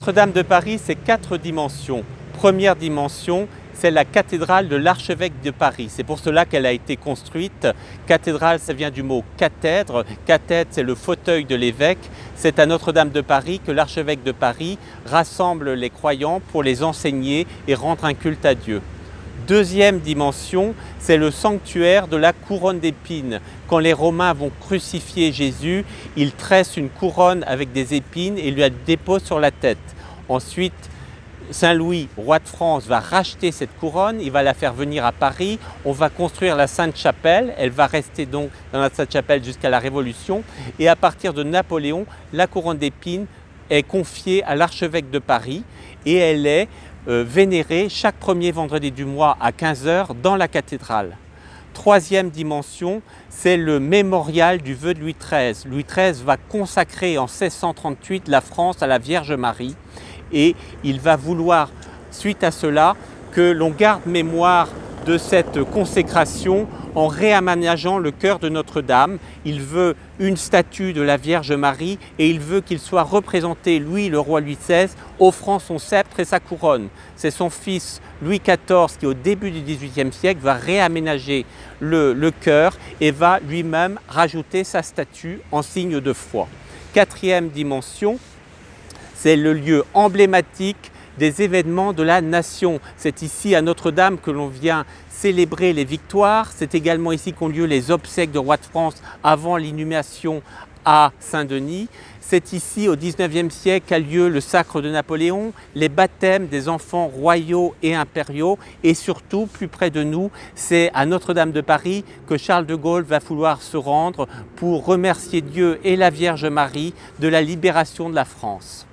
Notre-Dame de Paris, c'est 4 dimensions. Première dimension, c'est la cathédrale de l'archevêque de Paris. C'est pour cela qu'elle a été construite. Cathédrale, ça vient du mot cathèdre. Cathèdre, c'est le fauteuil de l'évêque. C'est à Notre-Dame de Paris que l'archevêque de Paris rassemble les croyants pour les enseigner et rendre un culte à Dieu. Deuxième dimension, c'est le sanctuaire de la couronne d'épines. Quand les Romains vont crucifier Jésus, ils tressent une couronne avec des épines et lui la déposent sur la tête. Ensuite, Saint Louis, roi de France, va racheter cette couronne, il va la faire venir à Paris, on va construire la Sainte-Chapelle, elle va rester donc dans la Sainte-Chapelle jusqu'à la Révolution, et à partir de Napoléon, la couronne d'épines est confiée à l'archevêque de Paris et elle est vénérée chaque premier vendredi du mois à 15 h dans la cathédrale. Troisième dimension, c'est le mémorial du vœu de Louis XIII. Louis XIII va consacrer en 1638 la France à la Vierge Marie et il va vouloir, suite à cela, que l'on garde mémoire de cette consécration en réaménageant le chœur de Notre-Dame. Il veut une statue de la Vierge Marie et il veut qu'il soit représenté, lui, le roi Louis XVI, offrant son sceptre et sa couronne. C'est son fils Louis XIV qui, au début du XVIIIe siècle, va réaménager le chœur et va lui-même rajouter sa statue en signe de foi. Quatrième dimension, c'est le lieu emblématique des événements de la nation. C'est ici à Notre-Dame que l'on vient célébrer les victoires. C'est également ici qu'ont lieu les obsèques de roi de France avant l'inhumation à Saint-Denis. C'est ici au XIXe siècle qu'a lieu le sacre de Napoléon, les baptêmes des enfants royaux et impériaux et surtout, plus près de nous, c'est à Notre-Dame de Paris que Charles de Gaulle va vouloir se rendre pour remercier Dieu et la Vierge Marie de la libération de la France.